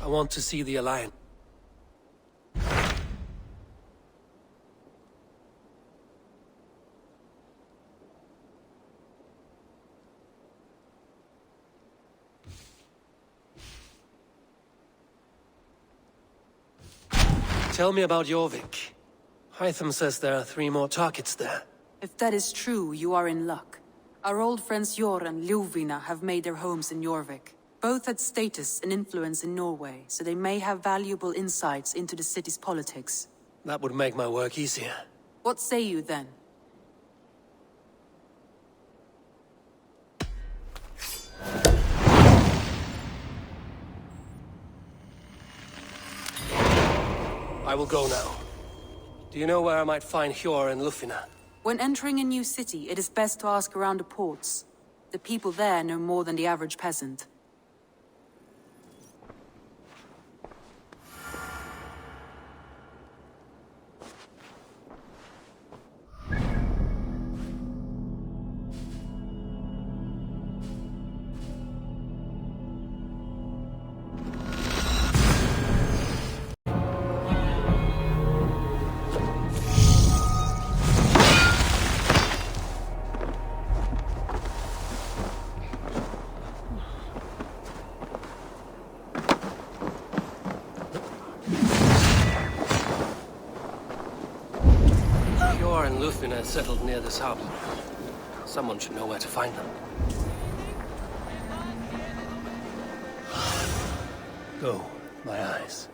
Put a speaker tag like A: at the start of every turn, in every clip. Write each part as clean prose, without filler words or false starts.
A: I want to see the Alliance. Tell me about Jorvik. Hytham says there are 3 more targets there.
B: If that is true, you are in luck. Our old friends Jor and Ljuvina have made their homes in Jorvik. Both had status and influence in Norway, so they may have valuable insights into the city's politics.
A: That would make my work easier.
B: What say you then?
A: I will go now. Do you know where I might find Hjor and Lufina?
B: When entering a new city, it is best to ask around the ports. The people there know more than the average peasant.
A: And Lufina settled near this harbor. Someone should know where to find them. Go, my eyes.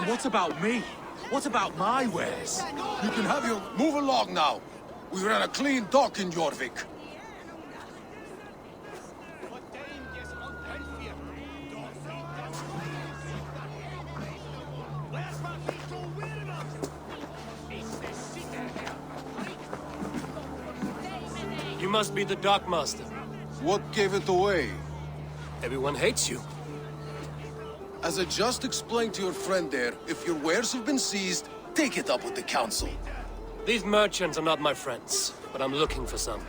C: What about me? What about my wares?
D: You can have your... Move along now. We ran a clean dock in Jorvik.
A: You must be the dockmaster.
D: What gave it away?
A: Everyone hates you.
D: As I just explained to your friend there, if your wares have been seized, take it up with the council.
A: These merchants are not my friends, but I'm looking for some.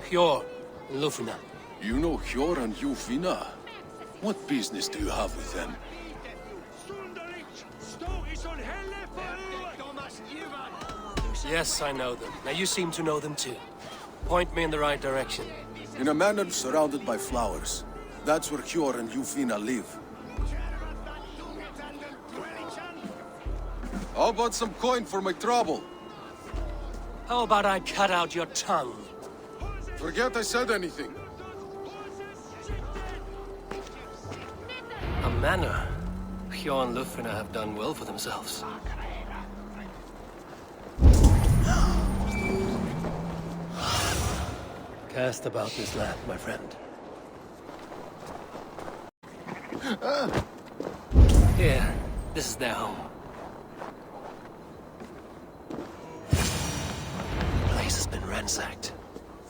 A: Hjor and Lufina.
D: You know Hjor and Ljuvina? What business do you have with them?
A: Yes, I know them. Now you seem to know them too. Point me in the right direction.
D: In a manor surrounded by flowers. That's where Hjor and Ljuvina live. How about some coin for my trouble?
A: How about I cut out your tongue?
D: Forget I said anything.
A: A manor. Hjor and Lufina have done well for themselves. Cast about this land, my friend. Here, this is their home. The place has been ransacked.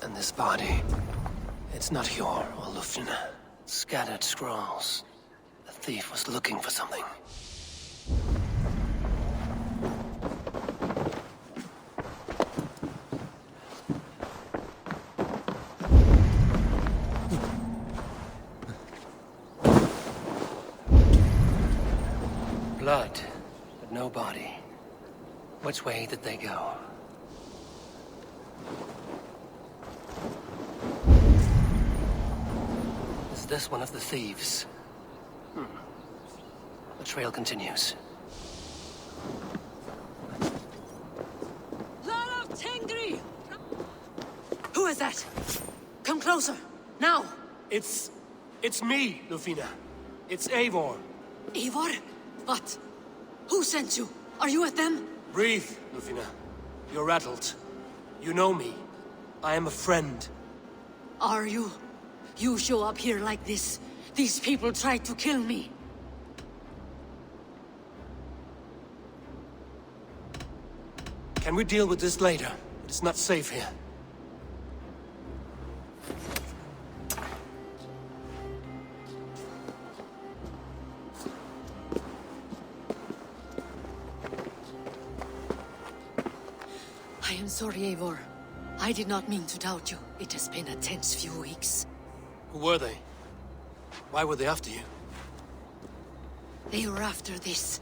A: And this body, it's not Hjor or Lufina. Scattered scrolls. The thief was looking for something. Blood, but no body. Which way did they go? Is this one of the thieves? The trail continues.
B: Tengri! Who is that? Come closer. Now!
A: It's me, Lufina. It's Eivor.
B: Eivor? What? Who sent you? Are you with them?
A: Breathe, Lufina. You're rattled. You know me. I am a friend.
B: Are you? You show up here like this. These people tried to kill me.
A: Can we deal with this later? It's not safe here.
B: I am sorry, Eivor. I did not mean to doubt you. It has been a tense few weeks.
A: Who were they? Why were they after you?
B: They were after this.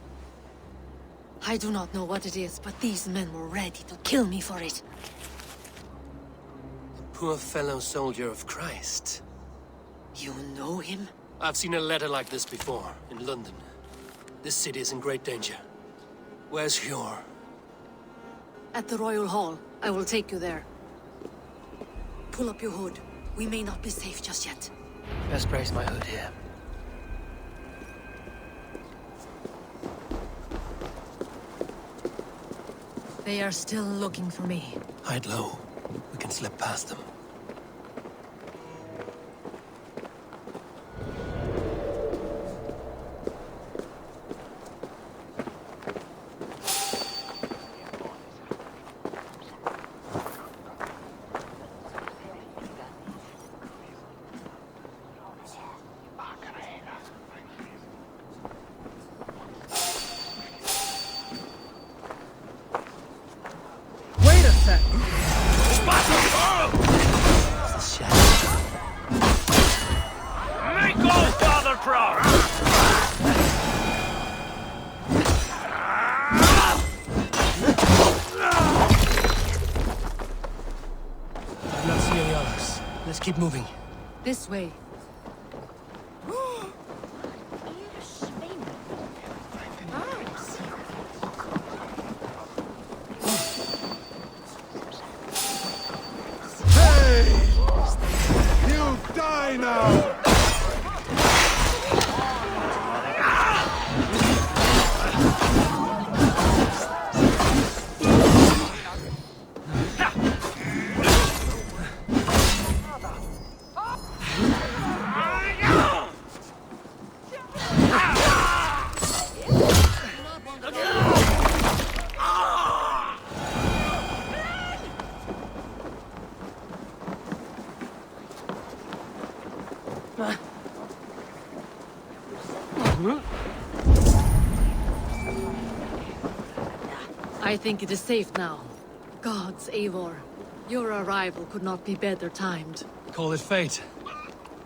B: I do not know what it is, but these men were ready to kill me for it.
A: A poor fellow soldier of Christ.
B: You know him?
A: I've seen a letter like this before, in London. This city is in great danger. Where's Hjor?
B: At the Royal Hall. I will take you there. Pull up your hood. We may not be safe just yet.
A: Best brace my hood here.
B: They are still looking for me.
A: Hide low. We can slip past them. Let's keep moving.
B: This way.
D: Hey! You die now!
B: I think it is safe now. Gods, Eivor. Your arrival could not be better timed.
A: Call it fate.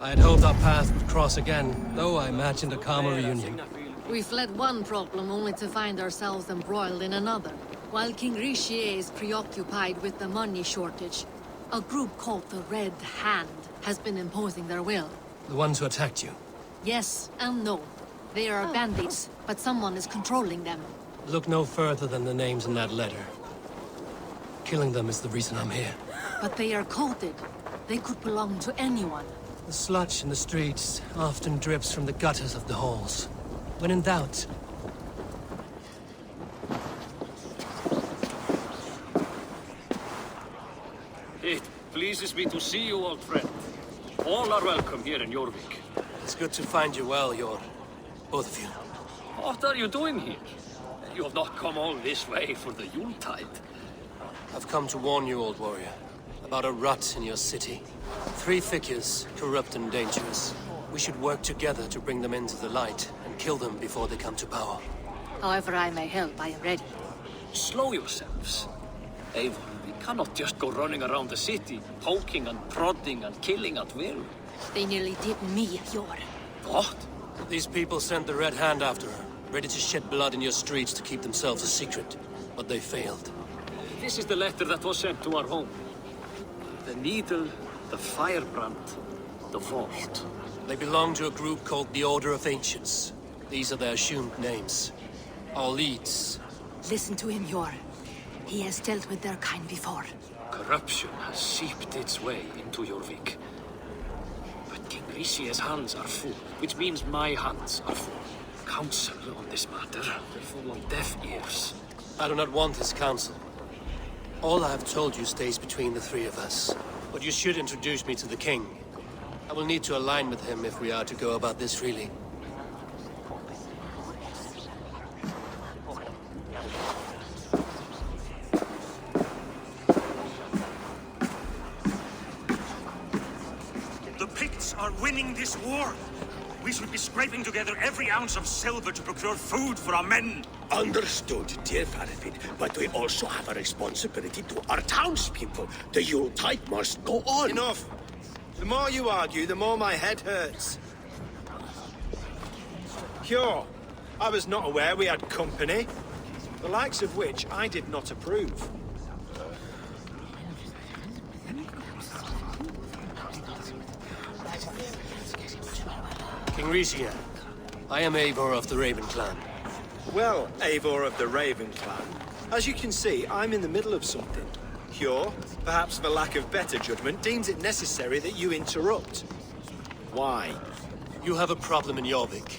A: I had hoped our paths would cross again, though I imagined a calmer reunion.
B: We fled one problem only to find ourselves embroiled in another. While King Richier is preoccupied with the money shortage, a group called the Red Hand has been imposing their will.
A: The ones who attacked you.
B: Yes and no. They are bandits, but someone is controlling them.
A: Look no further than the names in that letter. Killing them is the reason I'm here.
B: But they are coded. They could belong to anyone.
A: The sludge in the streets often drips from the gutters of the halls. When in doubt,
E: It pleases me to see you, old friend. All are welcome here in Jorvik.
A: it's good to find you well, Yor. Both of you.
E: What are you doing here? You have not come all this way for the Yuletide.
A: I've come to warn you, old warrior, about a rot in your city. 3 figures, corrupt and dangerous. We should work together to bring them into the light and kill them before they come to power.
B: However I may help, I am ready.
E: Slow yourselves. Eivor, we cannot just go running around the city, poking and prodding and killing at will.
B: They nearly did me, Yor.
E: What?
A: These people sent the Red Hand after her, ready to shed blood in your streets to keep themselves a secret. But they failed.
E: This is the letter that was sent to our home. The needle, the firebrand, the vault.
A: They belong to a group called the Order of Ancients. These are their assumed names. Our leads.
B: Listen to him, Yor. He has dealt with their kind before.
E: Corruption has seeped its way into Jorvik. Rici's hands are full, which means my hands are full. Counsel on this matter will fall on deaf ears.
A: I do not want this counsel. All I have told you stays between the three of us. But you should introduce me to the king. I will need to align with him if we are to go about this freely.
F: The Picts are winning this war. We should be scraping together every ounce of silver to procure food for our men.
G: Understood, dear Faravid, but we also have a responsibility to our townspeople. The Yuletide must go on.
H: Enough! The more you argue, the more my head hurts. Cure, I was not aware we had company, the likes of which I did not approve.
A: King Rician, I am Eivor of the Raven clan.
H: Well, Eivor of the Raven clan, as you can see, I'm in the middle of something. Cure, perhaps for lack of better judgment, deems it necessary that you interrupt. Why?
A: You have a problem in Jorvik.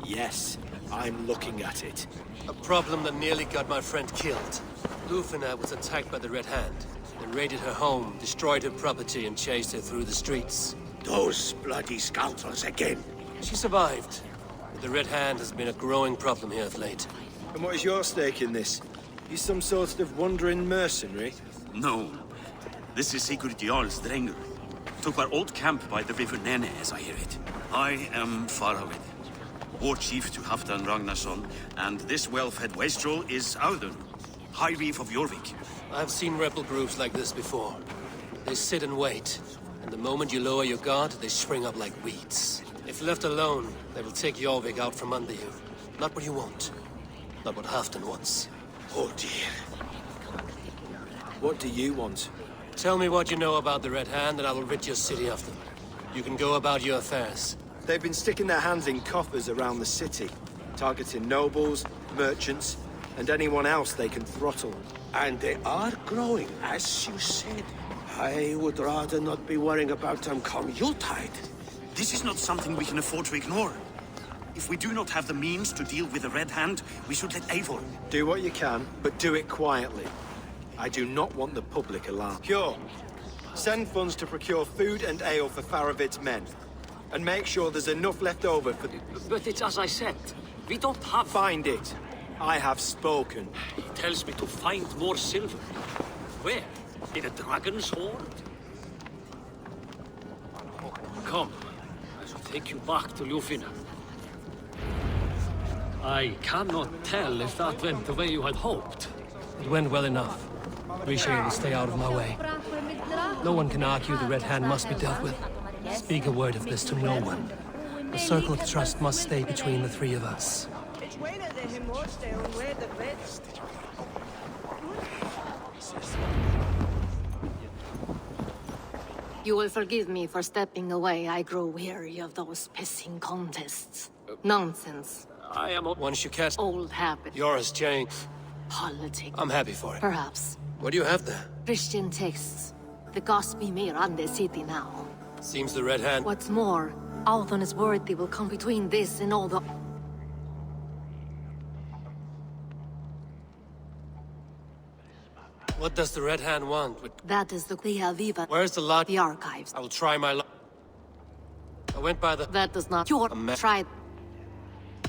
H: Yes, I'm looking at it.
A: A problem that nearly got my friend killed. Lufina was attacked by the Red Hand. They raided her home, destroyed her property, and chased her through the streets.
G: Those bloody scoundrels again.
A: She survived. But the Red Hand has been a growing problem here of late.
H: And what is your stake in this? You some sort of wandering mercenary?
F: No. This is Sigurd Jarl's Drengr. Took our old camp by the river Nene, as I hear it. I am Faravid, war chief to Halfdan Ragnarsson, and this well-fed wastrel is Audun, High Reef of Jorvik.
A: I have seen rebel groups like this before. They sit and wait, and the moment you lower your guard, they spring up like weeds. If left alone, they will take Jorvik out from under you. Not what you want. Not what Halfdan wants.
G: Oh dear.
H: What do you want?
A: Tell me what you know about the Red Hand, and I will rid your city of them. You can go about your affairs.
H: They've been sticking their hands in coffers around the city, targeting nobles, merchants, and anyone else they can throttle.
G: And they are growing, as you said. I would rather not be worrying about them come Yuletide.
F: This is not something we can afford to ignore. If we do not have the means to deal with the Red Hand, we should let Eivor.
H: Do what you can, but do it quietly. I do not want the public alarmed. Cure. Send funds to procure food and ale for Faravid's men. And make sure there's enough left over for the...
E: But it's as I said, we don't have...
H: Find it. I have spoken.
E: He tells me to find more silver. Where? In a dragon's hoard? Come, I shall take you back to Lufina. I cannot tell if that went the way you had hoped.
A: It went well enough. Rician will stay out of my way. No one can argue the Red Hand must be dealt with. Speak a word of this to no one. The circle of trust must stay between the three of us.
I: You will forgive me for stepping away. I grow weary of those pissing contests. Nonsense.
E: I am a...
A: Once you catch
I: Old habit.
A: yours, Jane,
I: Politics.
A: I'm happy for it.
I: Perhaps.
A: What do you have there?
I: Christian texts. The gospel may run the city now.
A: Seems the Red Hand...
I: What's more, Althon is worried they will come between this and all the...
A: What does the Red Hand want with...
I: That is the Clea Viva.
A: Where's the lot?
I: The archives.
A: I will try my luck. I went by the...
I: That does not... Your...
A: A
I: Try...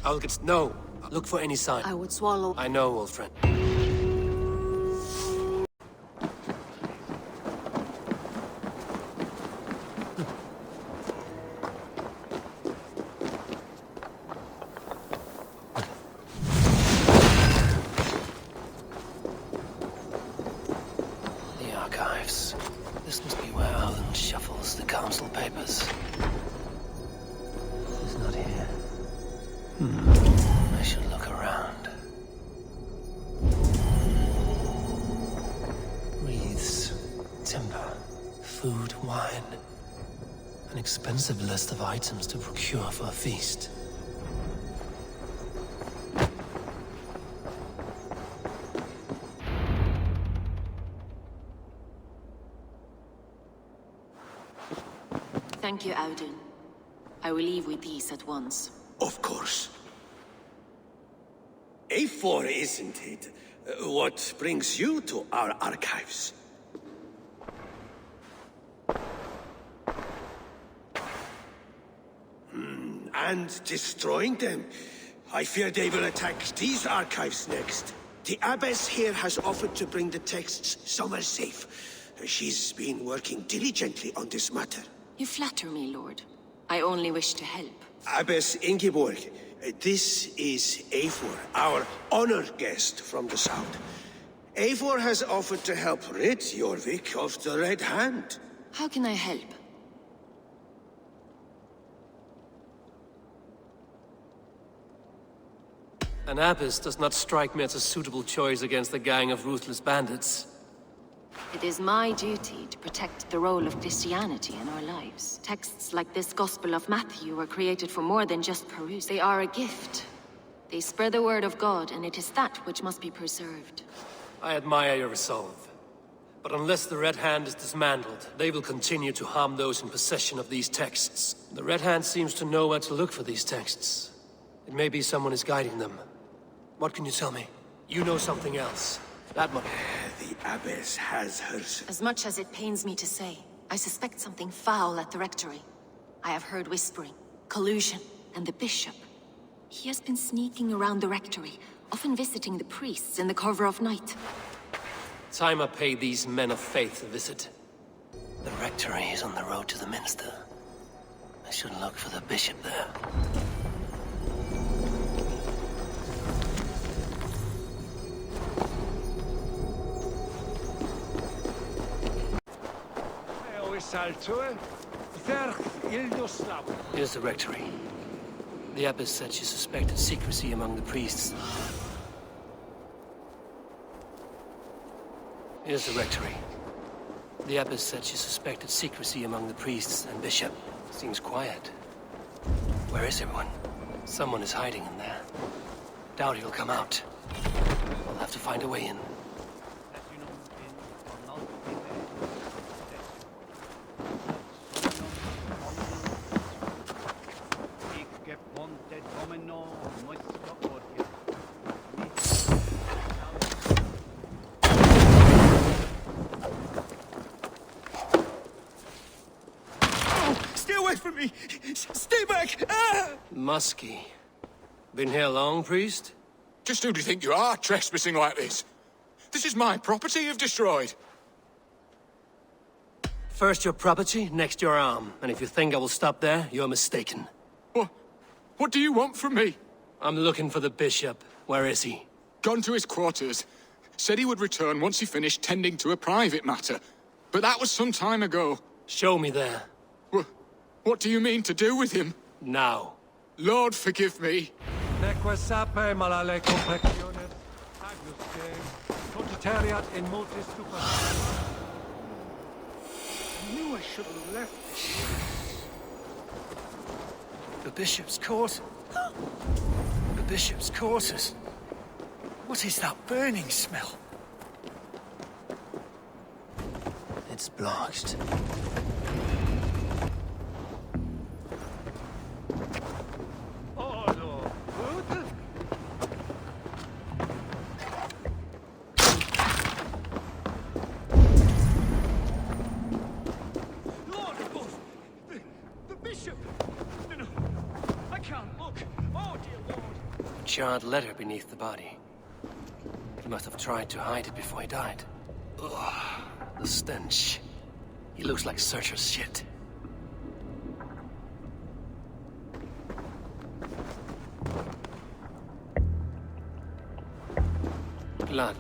A: I'll get... No. Look for any sign.
I: I would swallow...
A: I know, old friend. The archives. This must be where Alan shuffles the council papers. He's not here. I should look around. Wreaths, timber, food, wine. An expensive list of items to procure for a feast.
I: Thank you, Audun.
B: I will leave with these at once.
G: Of course. A4, isn't it? What brings you to our archives? And destroying them. I fear they will attack these archives next. The Abbess here has offered to bring the texts somewhere safe. She's been working diligently on this matter.
B: You flatter me, Lord. I only wish to help.
G: Abbess Ingeborg, this is Eivor, our honored guest from the south. Eivor has offered to help rid Jorvik of the Red Hand.
B: How can I help?
A: An abbess does not strike me as a suitable choice against a gang of ruthless bandits.
B: It is my duty to protect the role of Christianity in our lives. Texts like this Gospel of Matthew were created for more than just peruse. They are a gift. They spread the word of God, and it is that which must be preserved.
A: I admire your resolve. But unless the Red Hand is dismantled, they will continue to harm those in possession of these texts. The Red Hand seems to know where to look for these texts. It may be someone is guiding them. What can you tell me? You know something else. That much.
G: The Abbess has hers.
B: As much as it pains me to say, I suspect something foul at the rectory. I have heard whispering, collusion, and the bishop. He has been sneaking around the rectory, often visiting the priests in the cover of night.
A: Time I pay these men of faith a visit. The rectory is on the road to the minster. I should look for the bishop there. Here's the rectory. The abbess said she suspected secrecy among the priests. Here's the rectory. The abbess said she suspected secrecy among the priests and bishop. Seems quiet. Where is everyone? Someone is hiding in there. Doubt he'll come out. I'll have to find a way in.
C: Stay away from me! Stay back! Ah!
A: Muskie. Been here long, priest?
C: Just who do you think you are, trespassing like this? This is my property you've destroyed.
A: First your property, next your arm. And if you think I will stop there, you're mistaken.
C: What do you want from me?
A: I'm looking for the bishop. Where is he?
C: Gone to his quarters. Said he would return once he finished tending to a private matter. But that was some time ago.
A: Show me there.
C: What do you mean to do with him?
A: Now.
C: Lord, forgive me.
J: I knew I should have left.
A: The bishop's court? The bishop's quarters?
J: What is that burning smell?
A: It's blocked. Charred letter beneath the body. He must have tried to hide it before he died. Ugh, the stench. He looks like Searcher's shit. Blood.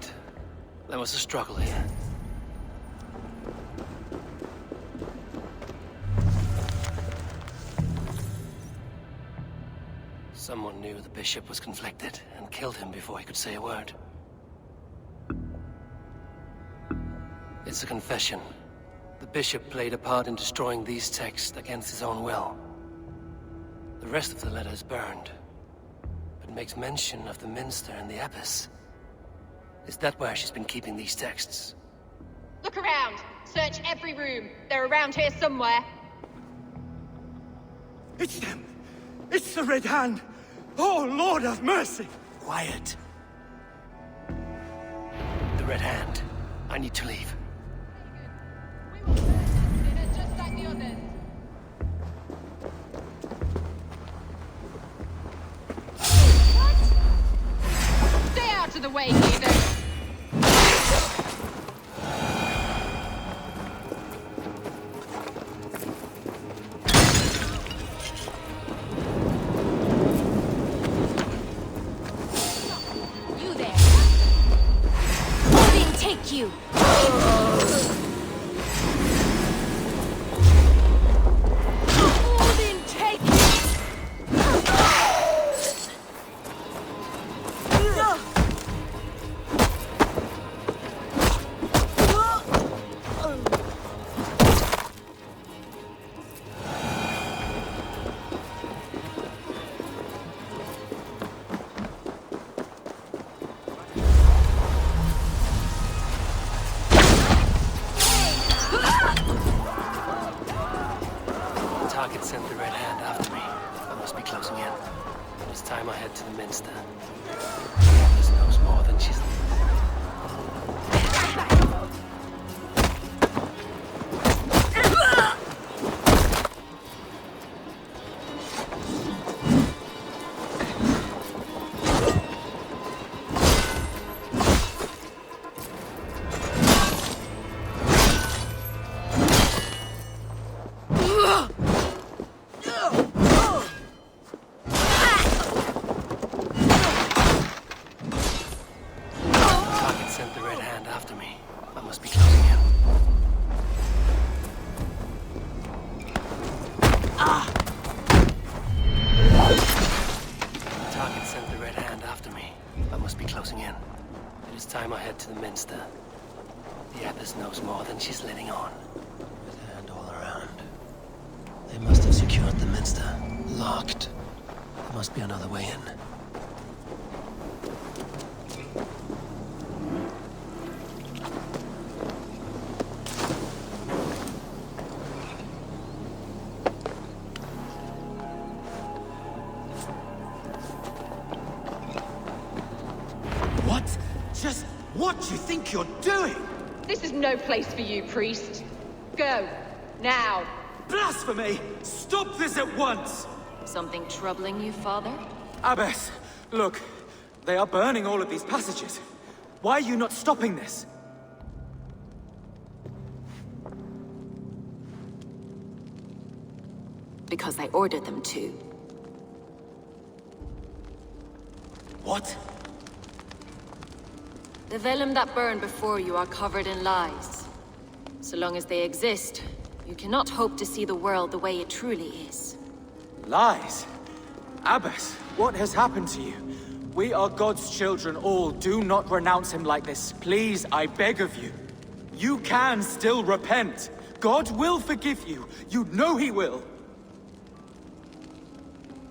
A: There was a struggle here. Someone knew the bishop was conflicted and killed him before he could say a word. It's a confession. The bishop played a part in destroying these texts against his own will. The rest of the letter is burned, but makes mention of the minster and the abbess. Is that where she's been keeping these texts?
K: Look around. Search every room. They're around here somewhere.
J: It's them! It's the Red Hand! Oh, Lord have mercy!
A: Quiet. The Red Hand. I need to leave.
K: Just like the others. What? Stay out of the way, heathen!
I: You! Odin, take
A: Target sent the Red Hand after me. I must be closing in. It's time I head to the Minster. This knows more than she's... Time I head to the Minster. The Abbess knows more than she's letting on. With her hand all around. They must have secured the Minster. Locked. There must be another way in.
J: What do you think you're doing?
K: This is no place for you, priest. Go. Now.
J: Blasphemy! Stop this at once!
I: Something troubling you, Father?
J: Abbess, look. They are burning all of these passages. Why are you not stopping this?
I: Because I ordered them to.
J: What?
I: The vellum that burn before you are covered in lies. So long as they exist, you cannot hope to see the world the way it truly is.
J: Lies? Abbess, what has happened to you? We are God's children all. Do not renounce him like this. Please, I beg of you. You can still repent. God will forgive you. You know he will.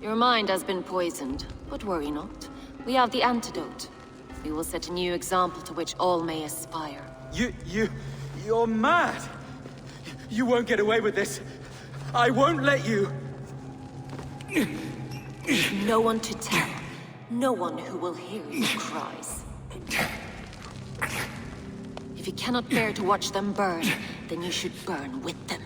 I: Your mind has been poisoned, but worry not. We have the antidote. We will set a new example to which all may aspire.
J: You're mad! You won't get away with this. I won't let you!
I: No one to tell. No one who will hear your cries. If you cannot bear to watch them burn, then you should burn with them.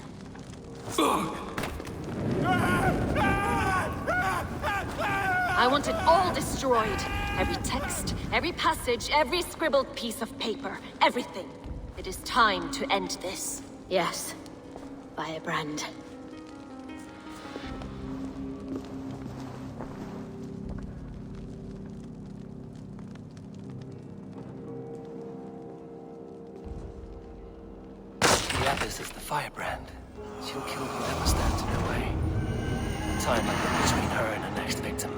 I: I want it all destroyed. Every text, every passage, every scribbled piece of paper. Everything. It is time to end this. Yes. Firebrand.
A: The Abbess is the Firebrand. She'll kill whoever stands in her way. Time I put between her and her next victim.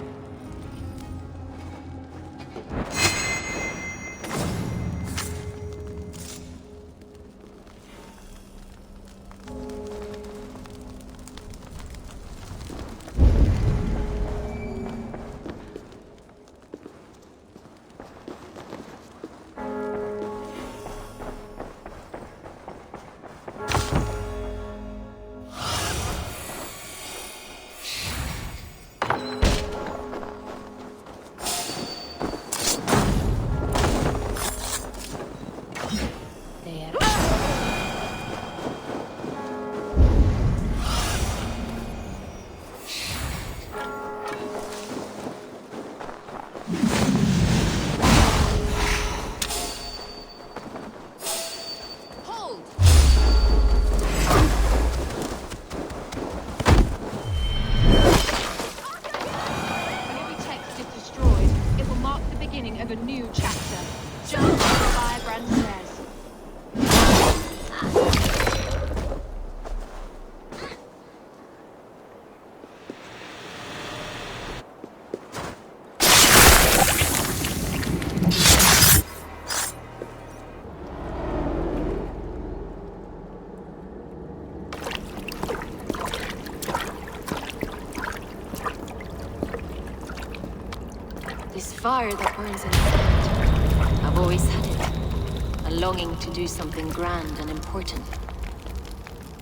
I: fire that burns inside. I've always had it. A longing to do something grand and important.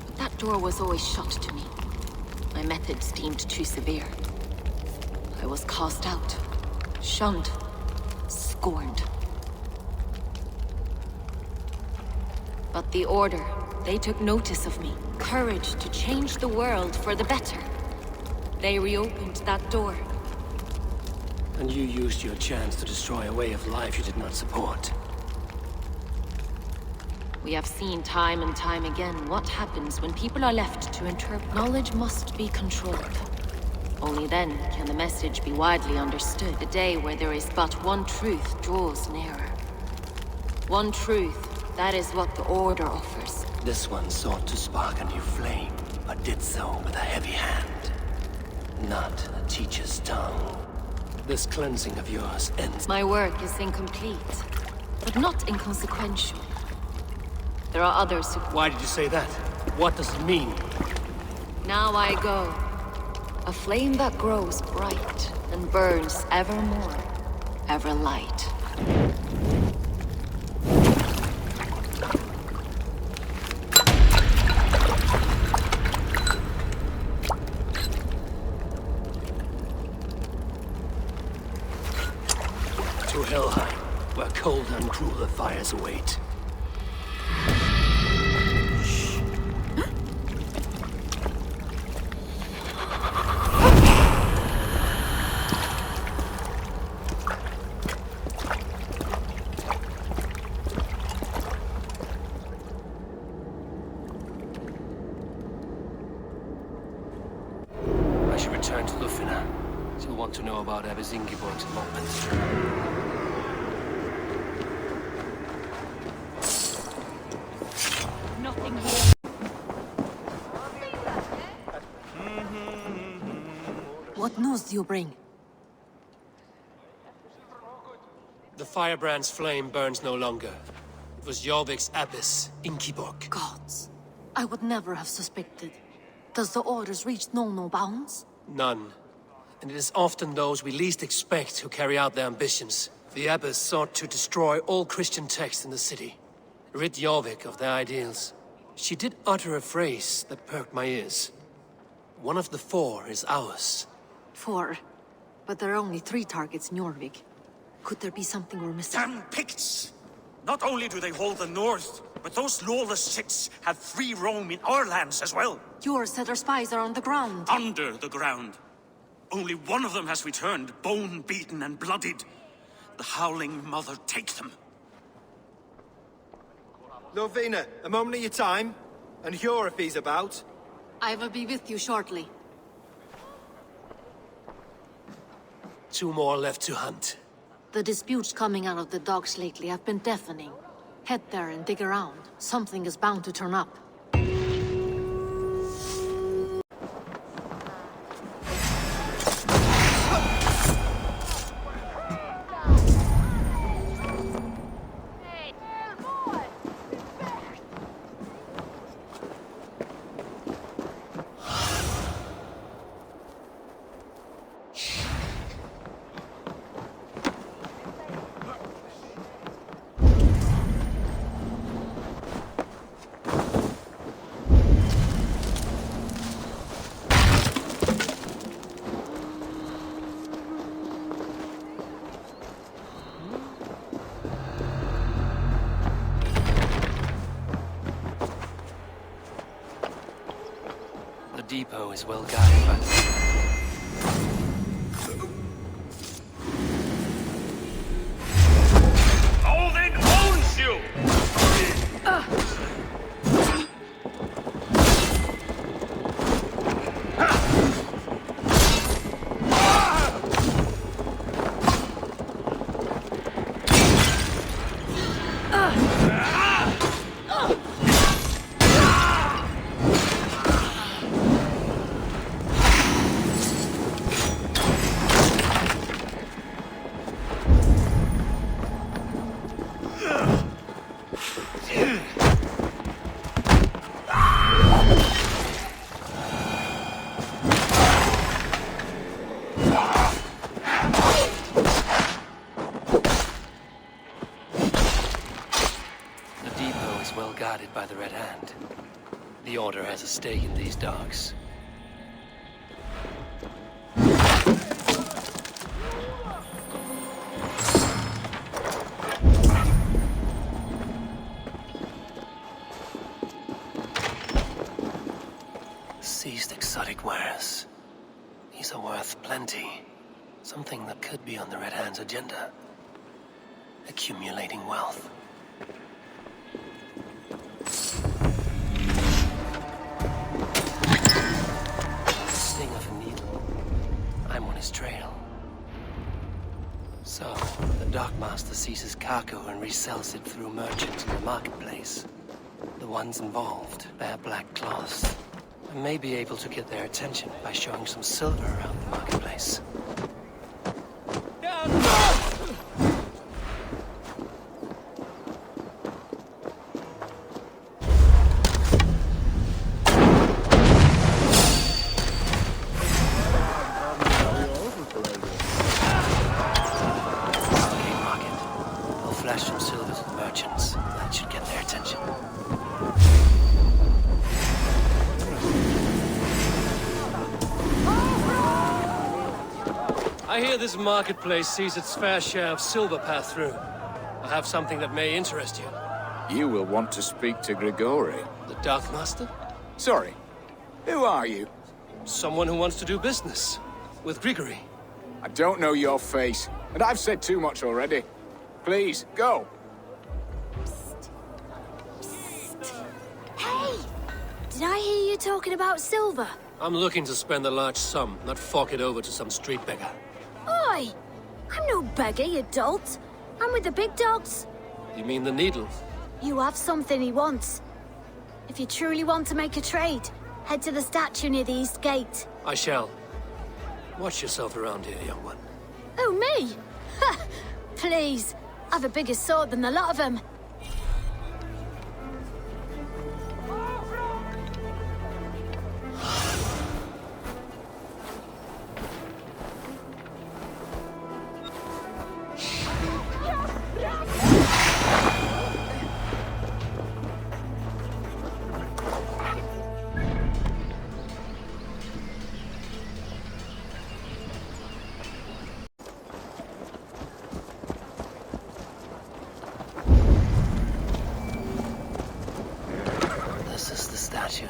I: But that door was always shut to me. My methods deemed too severe. I was cast out, shunned, scorned. But the Order, they took notice of me. Courage to change the world for the better. They reopened that door.
A: And you used your chance to destroy a way of life you did not support.
I: We have seen time and time again what happens when people are left to interpret. Knowledge must be controlled. Only then can the message be widely understood. A day where there is but one truth draws nearer. One truth, that is what the Order offers.
A: This one sought to spark a new flame, but did so with a heavy hand. Not a teacher's tongue. This cleansing of yours ends.
I: My work is incomplete, but not inconsequential. There are others who...
A: Why did you say that? What does it mean?
I: Now I go. A flame that grows bright and burns ever more, ever light.
A: To Helheim, where cold and crueler fires await. I should return to Lufina. She'll want to know about Abbess Ingeborg's elopement.
I: Nothing here.
B: What news do you bring?
A: The firebrand's flame burns no longer. It was Jorvik's abbess, Ingeborg.
B: Gods, I would never have suspected. Does the orders reach no bounds?
A: None. And it is often those we least expect who carry out their ambitions. The abbess sought to destroy all Christian texts in the city. Rid Jorvik of their ideals. She did utter a phrase that perked my ears. One of the 4 is ours.
B: 4. But there are only 3 targets in Jorvik. Could there be something we're missing?
F: Damn Picts! Not only do they hold the north, but those lawless shits have free roam in our lands as well.
B: Yours said our spies are on the ground.
F: Under the ground. Only one of them has returned, bone-beaten and bloodied. The Howling Mother take them.
H: Lovina, a moment of your time. And Hjor if he's about.
B: I will be with you shortly.
A: 2 more left to hunt.
B: The disputes coming out of the docks lately have been deafening. Head there and dig around. Something is bound to turn up.
A: The depot is well guarded by the...
F: Odin owns you!
A: created by the Red Hand. The Order has a stake in these dogs. Seized exotic wares. These are worth plenty. Something that could be on the Red Hand's agenda. Accumulating wealth. Sting of a needle. I'm on his trail. So, the Dockmaster seizes cargo and resells it through merchants in the marketplace. The ones involved bear black cloths. I may be able to get their attention by showing some silver around the marketplace. I hear this marketplace sees its fair share of silver pass through. I have something that may interest you.
C: You will want to speak to Grigori.
A: The Darkmaster?
C: Sorry. Who are you?
A: Someone who wants to do business. With Grigori.
C: I don't know your face, and I've said too much already. Please, go.
L: Hey! Did I hear you talking about silver?
A: I'm looking to spend a large sum, not fork it over to some street beggar.
L: Oi! I'm no beggar, you dolt. I'm with the big dogs.
A: You mean the needle?
L: You have something he wants. If you truly want to make a trade, head to the statue near the East Gate.
A: I shall. Watch yourself around here, young one.
L: Oh, me? Ha! Please. I've a bigger sword than the lot of them.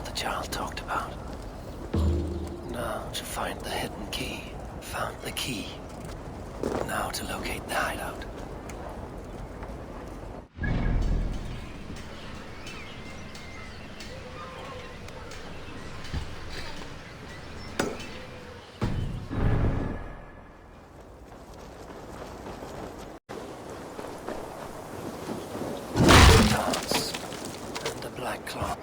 A: The child talked about. Now to find the hidden key. Found the key. Now to locate the hideout. Dogs and the black cloth.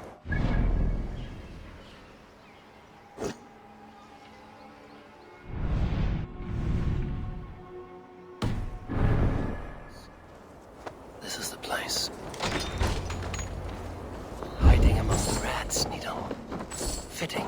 A: This is the place. Hiding among the rats, Needle. Fitting.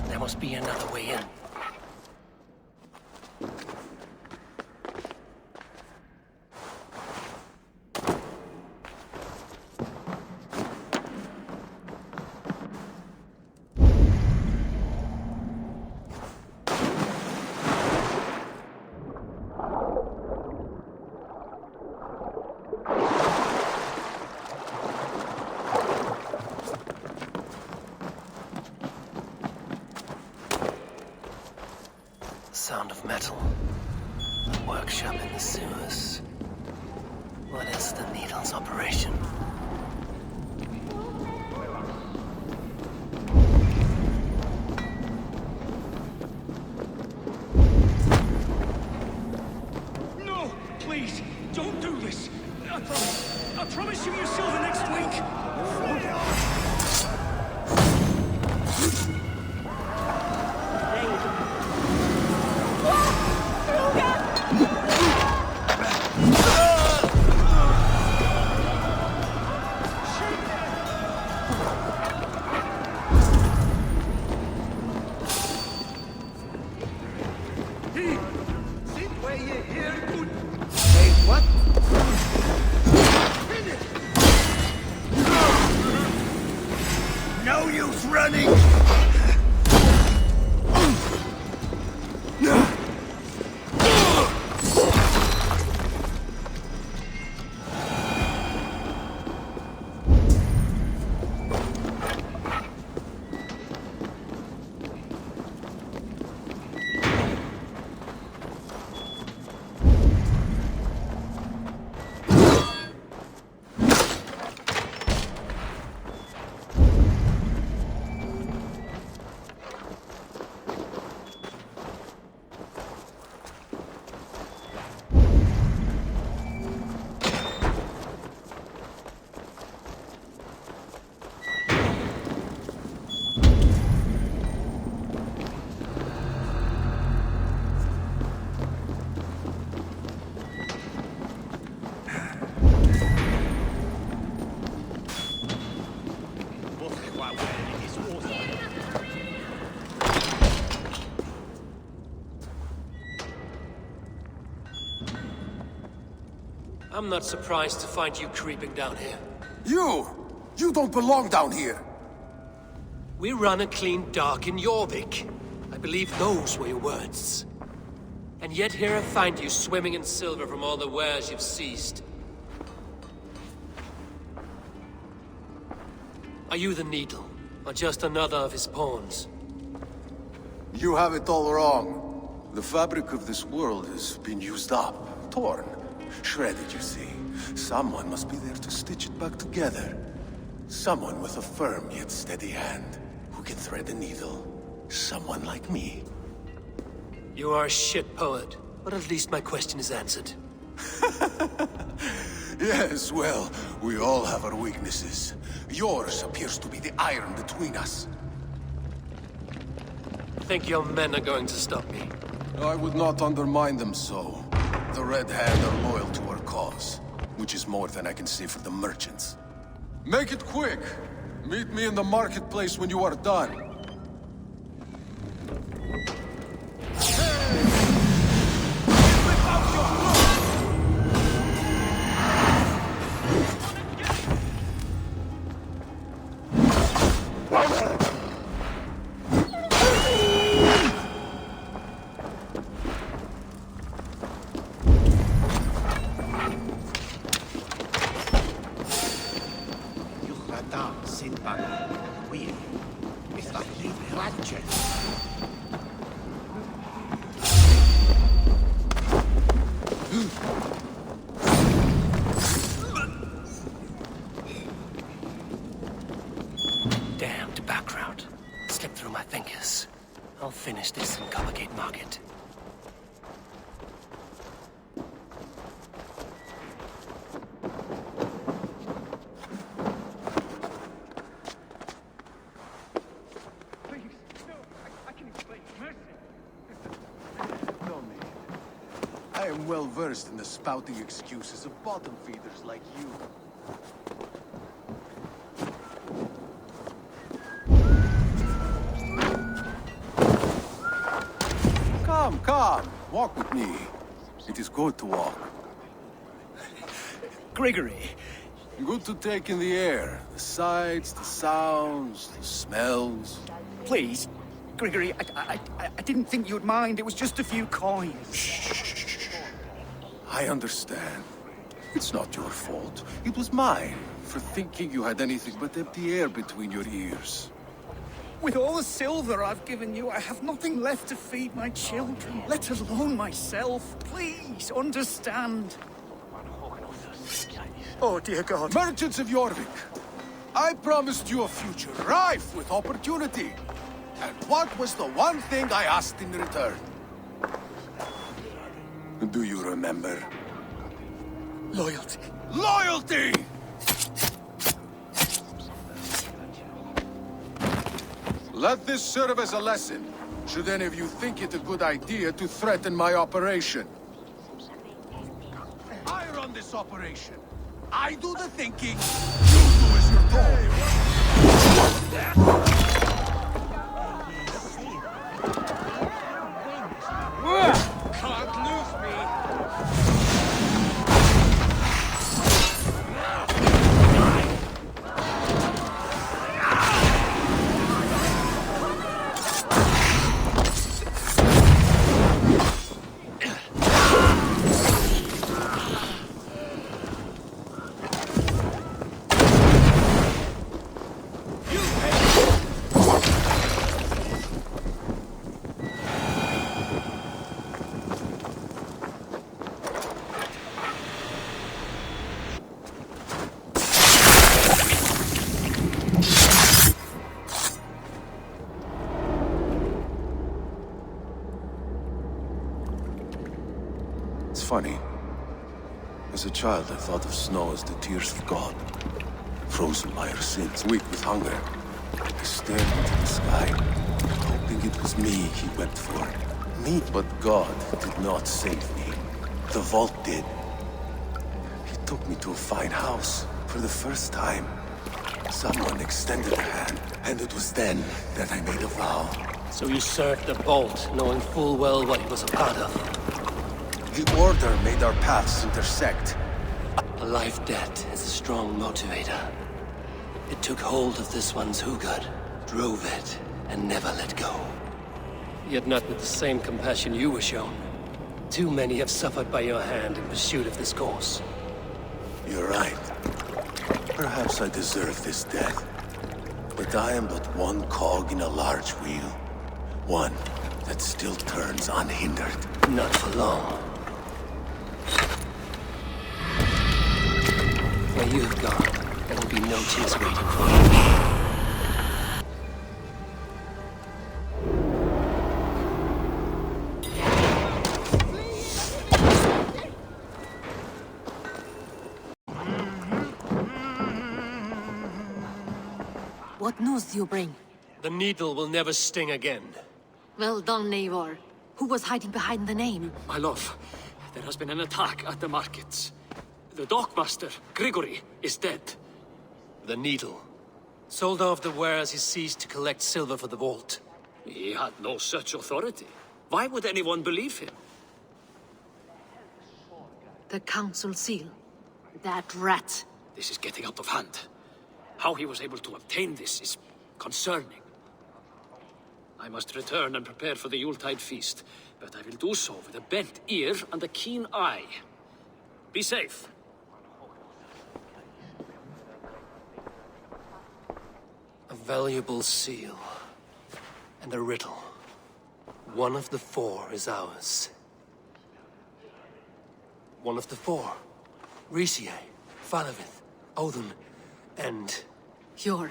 A: There must be another way in. Sound of metal. A workshop in the sewers. What is the Needle's operation?
G: No! Please, don't do this! I promise you your silver next week!
A: I'm not surprised to find you creeping down here.
D: You don't belong down here.
A: We run a clean dock in Jorvik. I believe those were your words. And yet here I find you swimming in silver from all the wares you've seized. Are you the Needle, or just another of his pawns?
D: You have it all wrong. The fabric of this world has been used up, torn, shredded, you see. Someone must be there to stitch it back together. Someone with a firm yet steady hand, who can thread a needle. Someone like me.
A: You are a shit poet, but at least my question is answered.
D: Yes, well, we all have our weaknesses. Yours appears to be the iron between us.
A: Think your men are going to stop me?
D: I would not undermine them so. The Red Hand are loyal to our cause, which is more than I can say for the merchants. Make it quick! Meet me in the marketplace when you are done.
A: Damned background. Slipped through my fingers. I'll finish this in Coppergate Market.
D: I am well versed in the spouting excuses of bottom feeders like you. Come, walk with me. It is good to walk.
H: Grigory.
D: Good to take in the air. The sights, the sounds, the smells.
M: Please, Grigory, I didn't think you'd mind. It was just a few coins.
D: Shh. I understand. It's not your fault. It was mine, for thinking you had anything but empty air between your ears.
M: With all the silver I've given you, I have nothing left to feed my children, let alone myself. Please, understand. Oh, dear God.
D: Merchants of Jorvik, I promised you a future rife with opportunity. And what was the one thing I asked in return? Do you remember?
M: Loyalty.
D: Loyalty! Let this serve as a lesson, should any of you think it a good idea to threaten my operation. I run this operation. I do the thinking. You do as you're told.
C: Can't lose me!
D: It's funny. As a child, I thought of snow as the tears of God. Frozen by our sins, weak with hunger. I stared into the sky, hoping it was me he wept for. Me, but God did not save me. The vault did. He took me to a fine house for the first time. Someone extended a hand, and it was then that I made a vow.
A: So you served the Bolt, knowing full well what he was a part of.
D: The Order made our paths intersect.
A: A life debt is a strong motivator. It took hold of this one's hugad, drove it, and never let go. Yet not with the same compassion you were shown. Too many have suffered by your hand in pursuit of this course.
D: You're right. Perhaps I deserve this death. But I am but one cog in a large wheel. One that still turns unhindered.
A: Not for long. Where you have gone, there will be no tears waiting for you.
I: What news do you bring?
A: The needle will never sting again.
I: Well done, Eivor. Who was hiding behind the name?
E: My love, there has been an attack at the markets. The dockmaster, Grigory, is dead.
A: The needle. Sold off the wares he seized to collect silver for the vault.
E: He had no such authority. Why would anyone believe him?
I: The council seal. That rat.
E: This is getting out of hand. How he was able to obtain this is concerning. I must return and prepare for the Yuletide feast, but I will do so with a bent ear and a keen eye. Be safe.
A: A valuable seal. And a riddle. One of the four is ours. One of the four. Risie, Falavith, Odin, and...
I: You're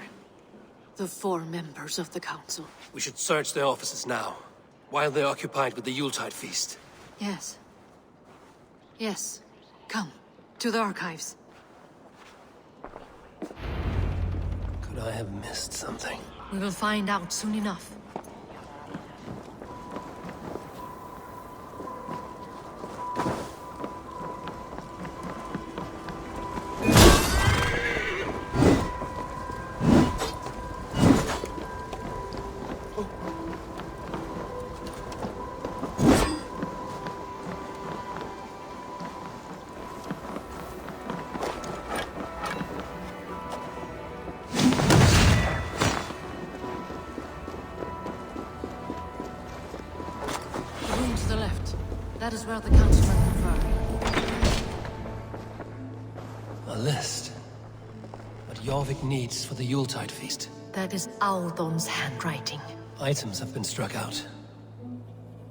I: the four members of the council.
A: We should search their offices now, while they're occupied with the Yuletide feast.
I: Yes. Yes. Come, to the archives.
A: Could I have missed something?
I: We will find out soon enough. That is where the councilmen confer.
A: A list. What Jorvik needs for the Yuletide feast.
I: That is Audon's handwriting.
A: Items have been struck out.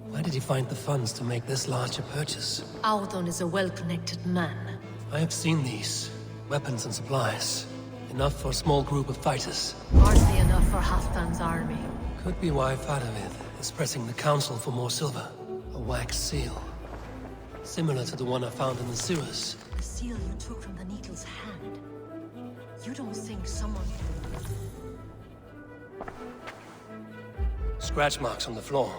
A: Where did he find the funds to make this large a purchase?
I: Audon is a well-connected man.
A: I have seen these. Weapons and supplies. Enough for a small group of fighters.
I: Hardly enough for Halfdan's army.
A: Could be why Faravith is pressing the council for more silver. A wax seal. Similar to the one I found in the sewers.
I: The seal you took from the Needle's hand. You don't think someone...
A: Scratch marks on the floor.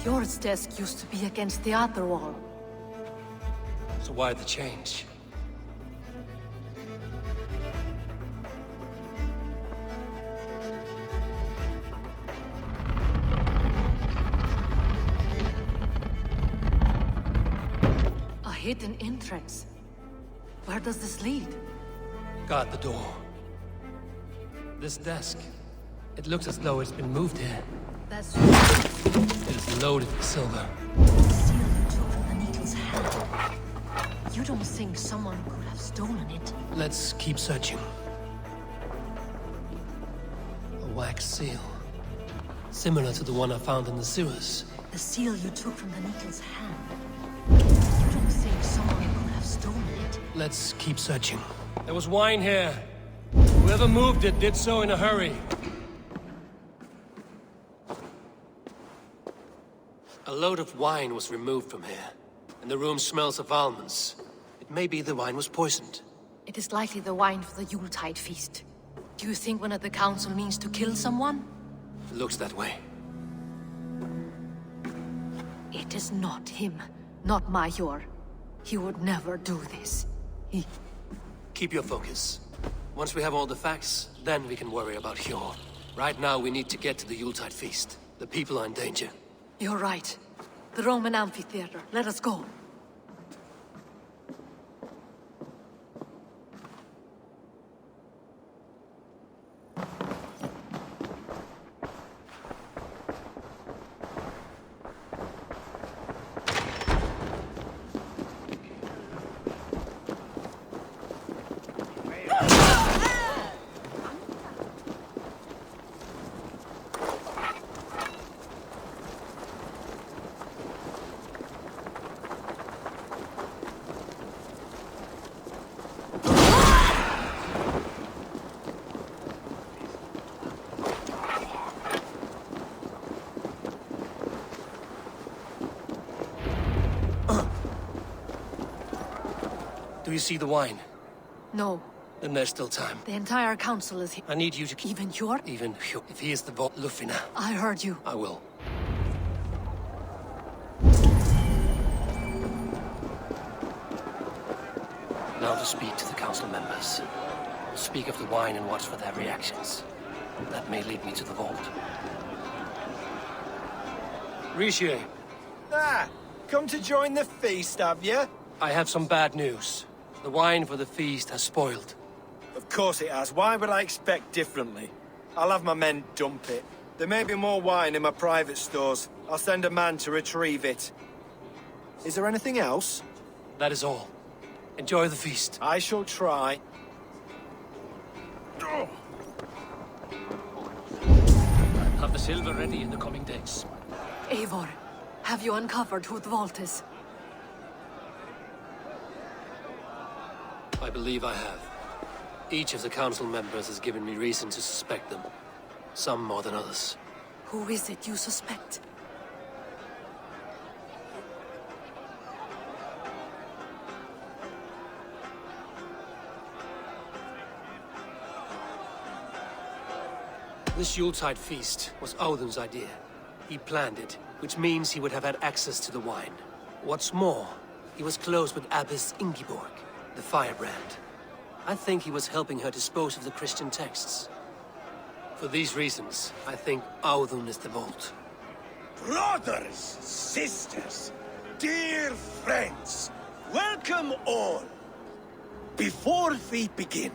I: Yours desk used to be against the other wall.
A: So why the change?
I: A hidden entrance. Where does this lead?
A: Guard the door. This desk. It looks as though it's been moved here.
I: That's...
A: It is loaded with silver.
I: The seal you took from the Needle's hand. You don't think someone could have stolen it?
A: Let's keep searching. A wax seal. Similar to the one I found in the sewers.
I: The seal you took from the Needle's hand. You don't think someone could have stolen it?
A: Let's keep searching. There was wine here. Whoever moved it did so in a hurry. A load of wine was removed from here, and the room smells of almonds. It may be the wine was poisoned.
I: It is likely the wine for the Yuletide feast. Do you think one of the council means to kill someone?
A: It looks that way.
I: It is not him, not Major. He would never do this. He...
A: Keep your focus. Once we have all the facts, then we can worry about Hjor. Right now, we need to get to the Yuletide feast. The people are in danger.
I: You're right. The Roman amphitheater. Let us go.
A: Do you see the wine?
I: No.
A: Then there's still time.
I: The entire council is here.
A: I need you to keep...
I: Even Hjor?
A: Even Hjor. If he is the vault Lufina,
I: I heard you.
A: I will. Now to speak to the council members. Speak of the wine and watch for their reactions. That may lead me to the vault. Riche,
H: Ah, come to join the feast, have you?
A: I have some bad news. The wine for the feast has spoiled.
H: Of course it has. Why would I expect differently? I'll have my men dump it. There may be more wine in my private stores. I'll send a man to retrieve it. Is there anything else?
A: That is all. Enjoy the feast.
H: I shall try.
E: Have the silver ready in the coming days.
I: Eivor, have you uncovered who the vault is?
A: I believe I have. Each of the council members has given me reason to suspect them. Some more than others.
I: Who is it you suspect?
A: This Yuletide feast was Odin's idea. He planned it, which means he would have had access to the wine. What's more, he was close with Abbess Ingeborg, the firebrand. I think he was helping her dispose of the Christian texts. For these reasons, I think Audun is the vault.
G: Brothers, sisters, dear friends, welcome all. Before we begin,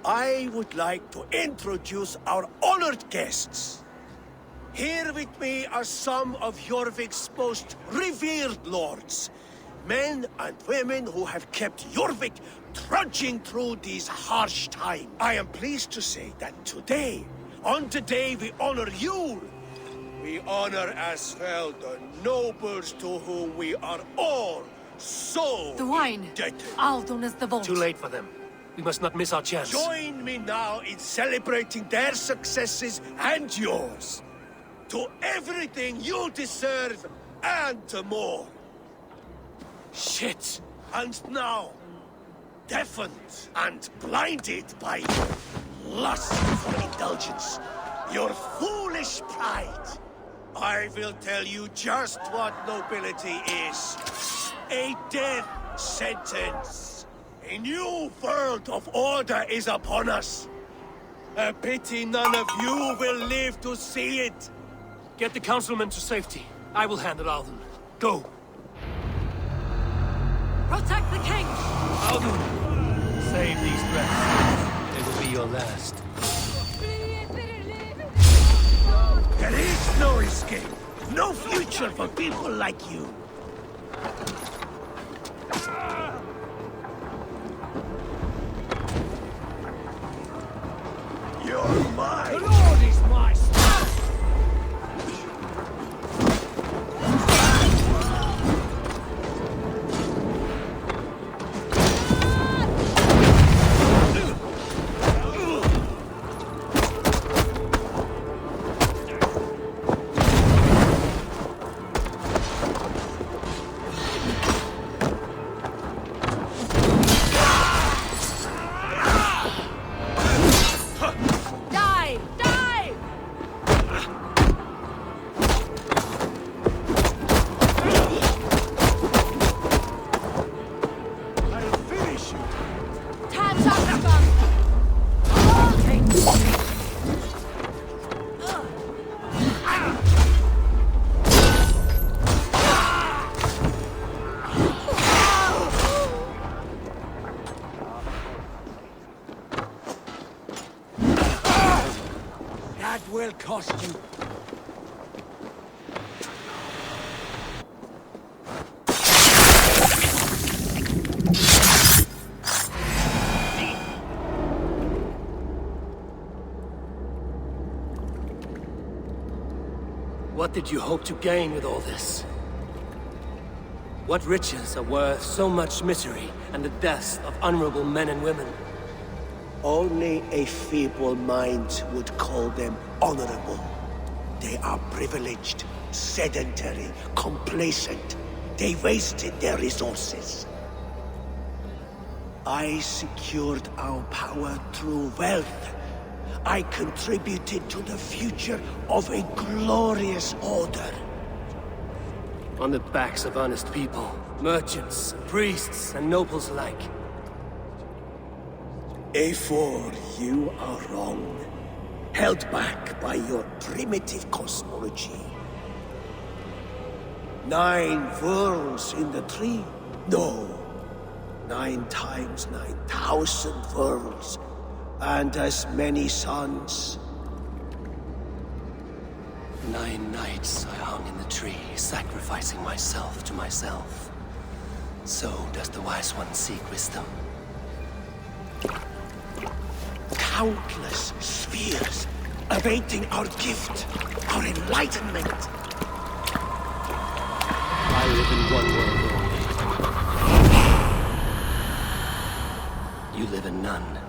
G: I would like to introduce our honored guests. Here with me are some of Jorvik's most revered lords. Men and women who have kept Jorvik trudging through these harsh times. I am pleased to say that today, on the day we honor Yule, we honor as well the nobles to whom we are all so
I: The wine.
G: indebted.
I: Aldon is the vault.
A: Too late for them. We must not miss our chance.
G: Join me now in celebrating their successes and yours. To everything you deserve and more.
A: Shit!
G: And now, deafened and blinded by lust for indulgence, your foolish pride, I will tell you just what nobility is. A death sentence. A new world of order is upon us. A pity none of you will live to see it.
A: Get the councilmen to safety. I will handle Audun. Go!
I: Protect the king!
A: Audun! Save these breaths. They will be your last.
G: There is no escape. No future for people like you. You're mine. The Lord is my strength.
I: Die! Die!
G: I'll finish you.
I: Time's up, Scum!
G: That will cost you.
A: What did you hope to gain with all this? What riches are worth so much misery and the deaths of honorable men and women?
G: Only a feeble mind would call them honorable. They are privileged, sedentary, complacent. They wasted their resources. I secured our power through wealth. I contributed to the future of a glorious order.
A: On the backs of honest people, merchants, priests, and nobles alike.
G: Eivor, you are wrong. Held back by your primitive cosmology. 9 worlds in the tree? No. 9 times 9,000 worlds. And as many suns.
A: 9 nights I hung in the tree, sacrificing myself to myself. So does the Wise One seek wisdom.
G: Countless spheres, awaiting our gift, our enlightenment.
A: I live in one world only. You live in none.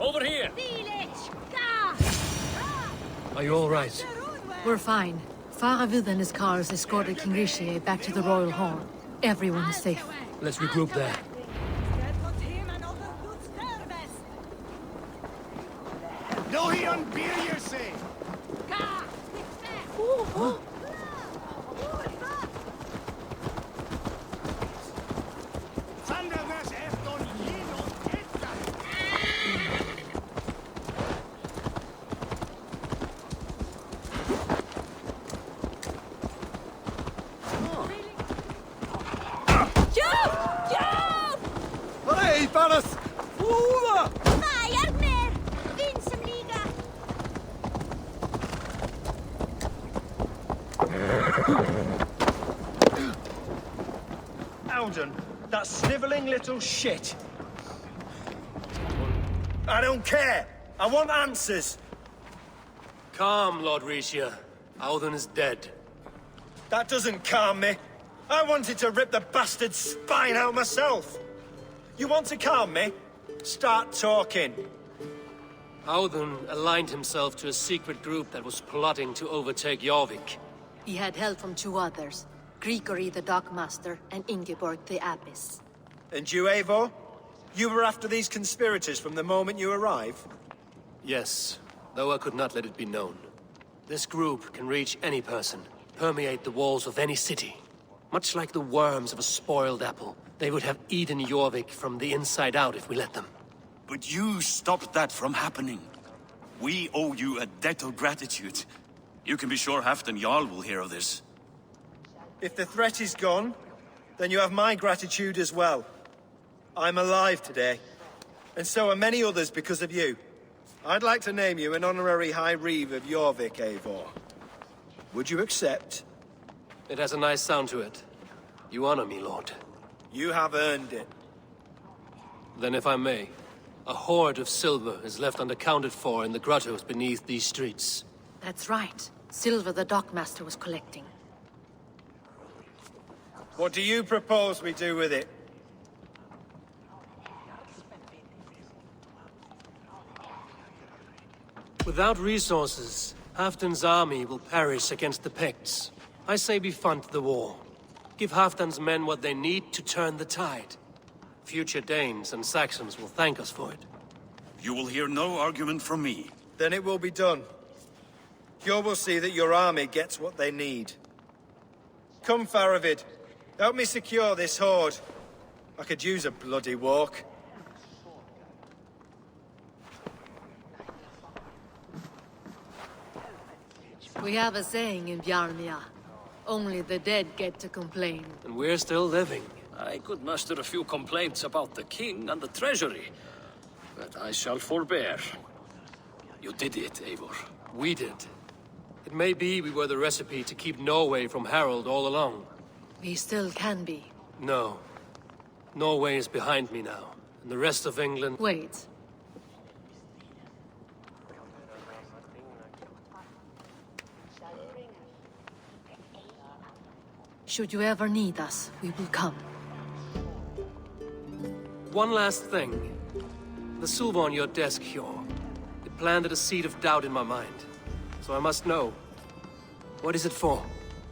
E: Over here!
A: Are you all right?
N: We're fine. Faravid and his cars escorted King Rishi back to the Royal Hall. Everyone is safe.
A: Let's regroup there.
M: No, he unbeer yourself!
H: Alden, that sniveling little shit. I don't care. I want answers.
A: Calm, Lord Rishia. Alden is dead.
H: That doesn't calm me. I wanted to rip the bastard's spine out myself. You want to calm me? Start talking.
A: Alden aligned himself to a secret group that was plotting to overtake Jorvik.
N: He had help from 2 others. Grigory the Dockmaster and Ingeborg the Abbess.
H: And you, Eivor? You were after these conspirators from the moment you arrived?
A: Yes, though I could not let it be known. This group can reach any person, permeate the walls of any city. Much like the worms of a spoiled apple, they would have eaten Jorvik from the inside out if we let them.
F: But you stopped that from happening. We owe you a debt of gratitude. You can be sure Halfdan Jarl will hear of this.
H: If the threat is gone, then you have my gratitude as well. I'm alive today, and so are many others because of you. I'd like to name you an honorary High Reeve of Jorvik, Eivor. Would you accept?
A: It has a nice sound to it. You honor me, Lord.
H: You have earned it.
A: Then if I may, a hoard of silver is left unaccounted for in the grottos beneath these streets.
N: That's right. Silver the Dockmaster was collecting.
H: What do you propose we do with it?
A: Without resources, Halfdan's army will perish against the Picts. I say we fund the war. Give Halfdan's men what they need to turn the tide. Future Danes and Saxons will thank us for it.
F: You will hear no argument from me.
H: Then it will be done. You will see that your army gets what they need. Come, Faravid. Help me secure this hoard. I could use a bloody walk.
N: We have a saying in Bjarmia. Only the dead get to complain.
A: And we're still living.
E: I could muster a few complaints about the king and the treasury, but I shall forbear. You did it, Eivor.
A: We did. It may be we were the recipe to keep Norway from Harold all along.
N: We still can be.
A: No. Norway is behind me now, and the rest of England...
N: Wait. Should you ever need us, we will come.
A: One last thing. The silver on your desk, Hjor. It planted a seed of doubt in my mind. So I must know. What is it for?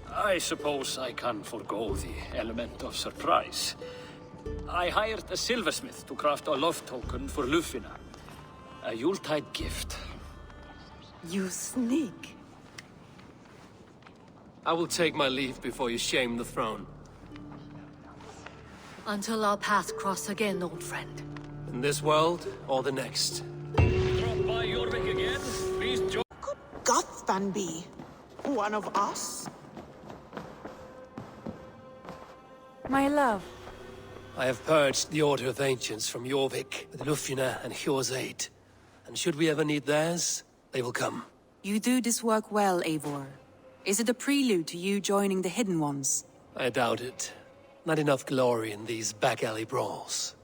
E: I suppose I can forgo the element of surprise. I hired a silversmith to craft a love token for Lufina. A Yuletide gift.
N: You sneak.
A: I will take my leave before you shame the throne.
N: Until our paths cross again, old friend.
A: In this world, or the next.
E: Drop by Jorvik again? Please join.
O: Could Gothvan be one of us?
B: My love.
A: I have purged the Order of Ancients from Jorvik with Lufina and Hjor's aid. And should we ever need theirs, they will come.
B: You do this work well, Eivor. Is it a prelude to you joining the Hidden Ones?
A: I doubt it. Not enough glory in these back alley brawls.